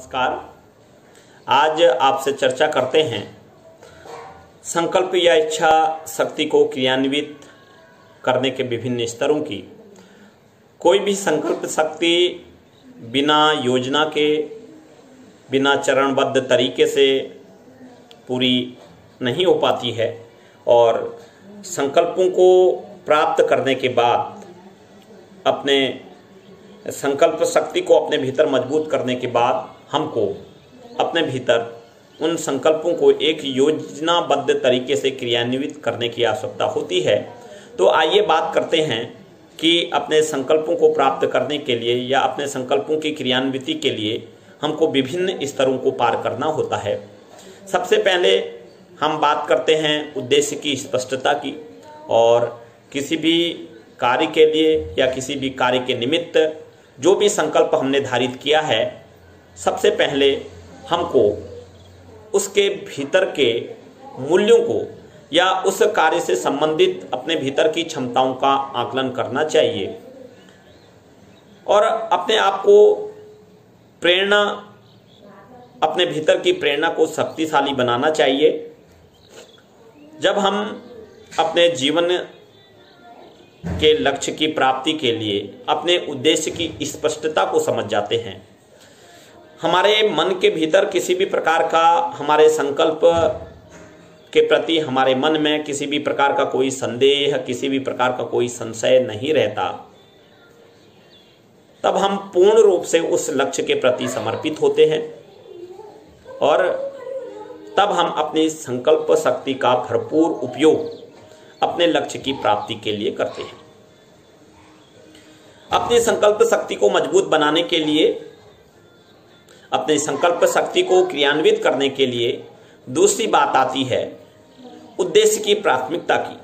नमस्कार। आज आपसे चर्चा करते हैं संकल्प या इच्छा शक्ति को क्रियान्वित करने के विभिन्न स्तरों की। कोई भी संकल्प शक्ति बिना योजना के, बिना चरणबद्ध तरीके से पूरी नहीं हो पाती है और संकल्पों को प्राप्त करने के बाद, अपने संकल्प शक्ति को अपने भीतर मजबूत करने के बाद हमको अपने भीतर उन संकल्पों को एक योजनाबद्ध तरीके से क्रियान्वित करने की आवश्यकता होती है। तो आइए बात करते हैं कि अपने संकल्पों को प्राप्त करने के लिए या अपने संकल्पों की क्रियान्विति के लिए हमको विभिन्न स्तरों को पार करना होता है। सबसे पहले हम बात करते हैं उद्देश्य की स्पष्टता की, और किसी भी कार्य के लिए या किसी भी कार्य के निमित्त जो भी संकल्प हमने धारित किया है, सबसे पहले हमको उसके भीतर के मूल्यों को या उस कार्य से संबंधित अपने भीतर की क्षमताओं का आकलन करना चाहिए और अपने आप को प्रेरणा, अपने भीतर की प्रेरणा को शक्तिशाली बनाना चाहिए। जब हम अपने जीवन के लक्ष्य की प्राप्ति के लिए अपने उद्देश्य की स्पष्टता को समझ जाते हैं, हमारे मन के भीतर किसी भी प्रकार का, हमारे संकल्प के प्रति हमारे मन में किसी भी प्रकार का कोई संदेह, किसी भी प्रकार का कोई संशय नहीं रहता, तब हम पूर्ण रूप से उस लक्ष्य के प्रति समर्पित होते हैं और तब हम अपनी संकल्प शक्ति का भरपूर उपयोग अपने लक्ष्य की प्राप्ति के लिए करते हैं। अपनी संकल्प शक्ति को मजबूत बनाने के लिए, अपनी संकल्प शक्ति को क्रियान्वित करने के लिए दूसरी बात आती है उद्देश्य की प्राथमिकता की।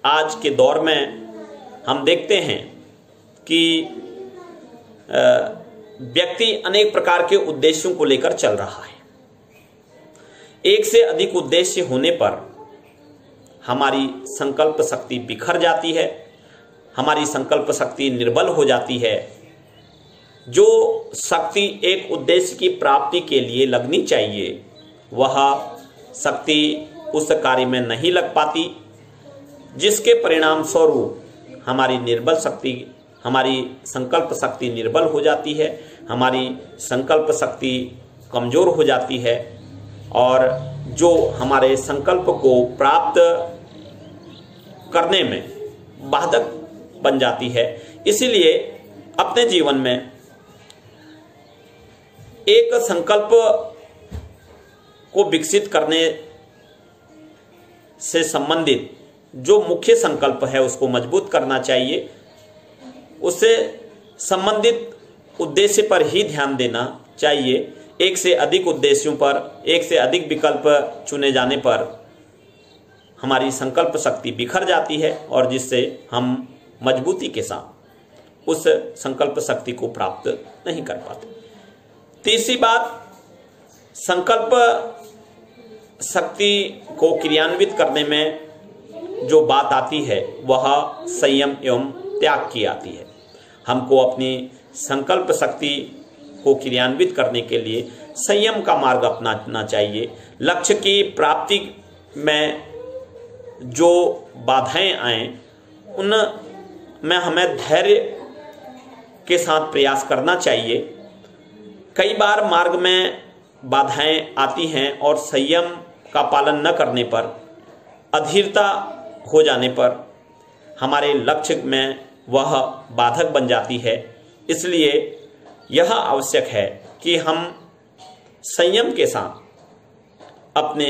आज के दौर में हम देखते हैं कि व्यक्ति अनेक प्रकार के उद्देश्यों को लेकर चल रहा है। एक से अधिक उद्देश्य होने पर हमारी संकल्प शक्ति बिखर जाती है, हमारी संकल्प शक्ति निर्बल हो जाती है। जो शक्ति एक उद्देश्य की प्राप्ति के लिए लगनी चाहिए, वह शक्ति उस कार्य में नहीं लग पाती, जिसके परिणाम स्वरूप हमारी निर्बल शक्ति, हमारी संकल्प शक्ति निर्बल हो जाती है, हमारी संकल्प शक्ति कमजोर हो जाती है और जो हमारे संकल्प को प्राप्त करने में बाधक बन जाती है। इसीलिए अपने जीवन में एक संकल्प को विकसित करने से संबंधित जो मुख्य संकल्प है उसको मजबूत करना चाहिए। उससे संबंधित उद्देश्य पर ही ध्यान देना चाहिए। एक से अधिक उद्देश्यों पर, एक से अधिक विकल्प चुने जाने पर हमारी संकल्प शक्ति बिखर जाती है और जिससे हम मजबूती के साथ उस संकल्प शक्ति को प्राप्त नहीं कर पाते। तीसरी बात, संकल्प शक्ति को क्रियान्वित करने में जो बात आती है वह संयम एवं त्याग की आती है। हमको अपनी संकल्प शक्ति को क्रियान्वित करने के लिए संयम का मार्ग अपनाना चाहिए। लक्ष्य की प्राप्ति में जो बाधाएं आए उनमें हमें धैर्य के साथ प्रयास करना चाहिए। कई बार मार्ग में बाधाएं आती हैं और संयम का पालन न करने पर, अधीरता हो जाने पर हमारे लक्ष्य में वह बाधक बन जाती है। इसलिए यह आवश्यक है कि हम संयम के साथ अपने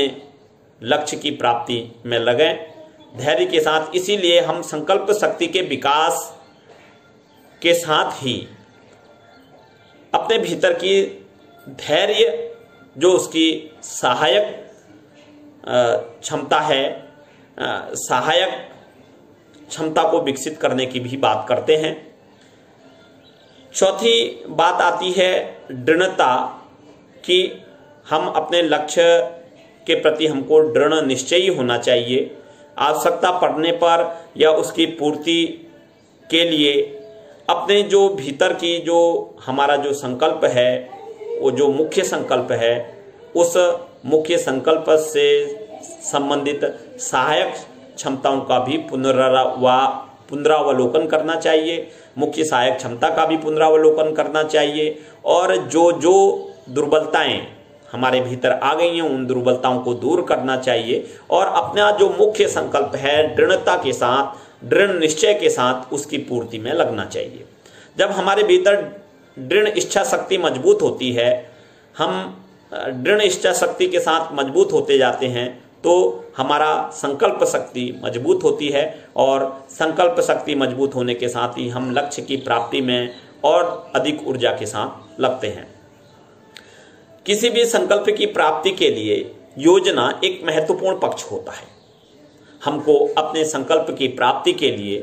लक्ष्य की प्राप्ति में लगें, धैर्य के साथ। इसीलिए हम संकल्प शक्ति के विकास के साथ ही अपने भीतर की धैर्य, जो उसकी सहायक क्षमता है, सहायक क्षमता को विकसित करने की भी बात करते हैं। चौथी बात आती है दृढ़ता कि हम अपने लक्ष्य के प्रति हमको दृढ़ निश्चयी होना चाहिए। आवश्यकता पड़ने पर या उसकी पूर्ति के लिए अपने जो भीतर की जो हमारा जो संकल्प है वो जो मुख्य संकल्प है उस मुख्य संकल्प से संबंधित सहायक क्षमताओं का भी पुनरावलोकन करना चाहिए, मुख्य सहायक क्षमता का भी पुनरावलोकन करना चाहिए, और जो जो दुर्बलताएं हमारे भीतर आ गई हैं उन दुर्बलताओं को दूर करना चाहिए और अपना जो मुख्य संकल्प है दृढ़ता के साथ, दृढ़ निश्चय के साथ उसकी पूर्ति में लगना चाहिए। जब हमारे भीतर दृढ़ इच्छा शक्ति मजबूत होती है, हम दृढ़ इच्छा शक्ति के साथ मजबूत होते जाते हैं तो हमारा संकल्प शक्ति मजबूत होती है और संकल्प शक्ति मजबूत होने के साथ ही हम लक्ष्य की प्राप्ति में और अधिक ऊर्जा के साथ लगते हैं। किसी भी संकल्प की प्राप्ति के लिए योजना एक महत्वपूर्ण पक्ष होता है। हमको अपने संकल्प की प्राप्ति के लिए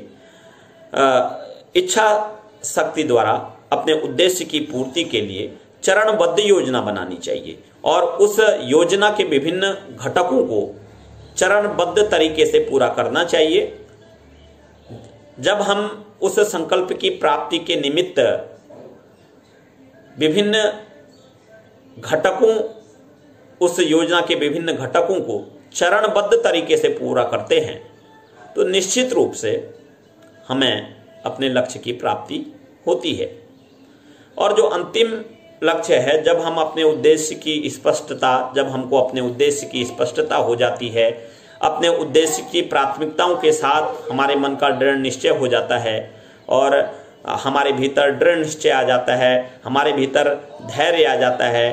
इच्छा शक्ति द्वारा अपने उद्देश्य की पूर्ति के लिए चरणबद्ध योजना बनानी चाहिए और उस योजना के विभिन्न घटकों को चरणबद्ध तरीके से पूरा करना चाहिए। जब हम उस संकल्प की प्राप्ति के निमित्त विभिन्न घटकों, उस योजना के विभिन्न घटकों को चरणबद्ध तरीके से पूरा करते हैं तो निश्चित रूप से हमें अपने लक्ष्य की प्राप्ति होती है। और जो अंतिम लक्ष्य है, जब हम अपने उद्देश्य की स्पष्टता, जब हमको अपने उद्देश्य की स्पष्टता हो जाती है, अपने उद्देश्य की प्राथमिकताओं के साथ हमारे मन का दृढ़ निश्चय हो जाता है और हमारे भीतर दृढ़ निश्चय आ जाता है, हमारे भीतर धैर्य आ जाता है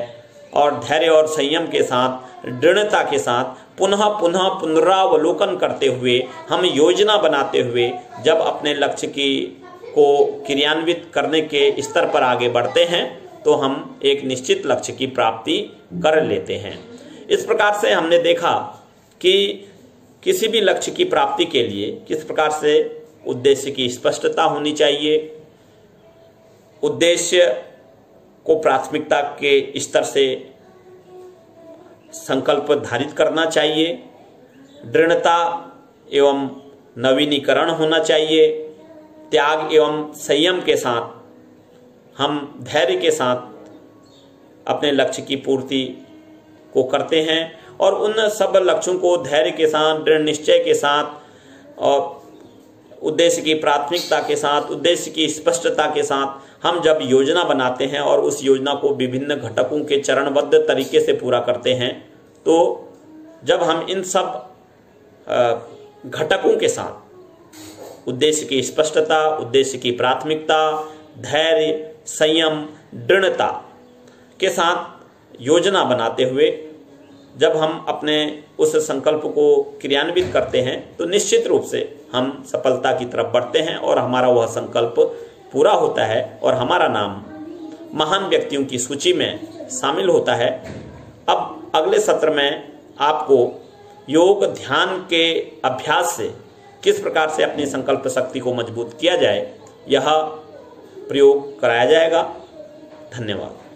और धैर्य और संयम के साथ, दृढ़ता के साथ पुनः पुनः पुनरावलोकन करते हुए, हम योजना बनाते हुए जब अपने लक्ष्य को क्रियान्वित करने के स्तर पर आगे बढ़ते हैं तो हम एक निश्चित लक्ष्य की प्राप्ति कर लेते हैं। इस प्रकार से हमने देखा कि किसी भी लक्ष्य की प्राप्ति के लिए किस प्रकार से उद्देश्य की स्पष्टता होनी चाहिए, उद्देश्य को प्राथमिकता के स्तर से संकल्प धारित करना चाहिए, दृढ़ता एवं नवीनीकरण होना चाहिए, त्याग एवं संयम के साथ हम धैर्य के साथ अपने लक्ष्य की पूर्ति को करते हैं और उन सब लक्ष्यों को धैर्य के साथ, दृढ़ निश्चय के साथ और उद्देश्य की प्राथमिकता के साथ, उद्देश्य की स्पष्टता के साथ हम जब योजना बनाते हैं और उस योजना को विभिन्न घटकों के चरणबद्ध तरीके से पूरा करते हैं तो जब हम इन सब घटकों के साथ उद्देश्य की स्पष्टता, उद्देश्य की प्राथमिकता, धैर्य, संयम, दृढ़ता के साथ योजना बनाते हुए जब हम अपने उस संकल्प को क्रियान्वित करते हैं तो निश्चित रूप से हम सफलता की तरफ बढ़ते हैं और हमारा वह संकल्प पूरा होता है और हमारा नाम महान व्यक्तियों की सूची में शामिल होता है। अब अगले सत्र में आपको योग ध्यान के अभ्यास से किस प्रकार से अपनी संकल्प शक्ति को मजबूत किया जाए, यह प्रयोग कराया जाएगा। धन्यवाद।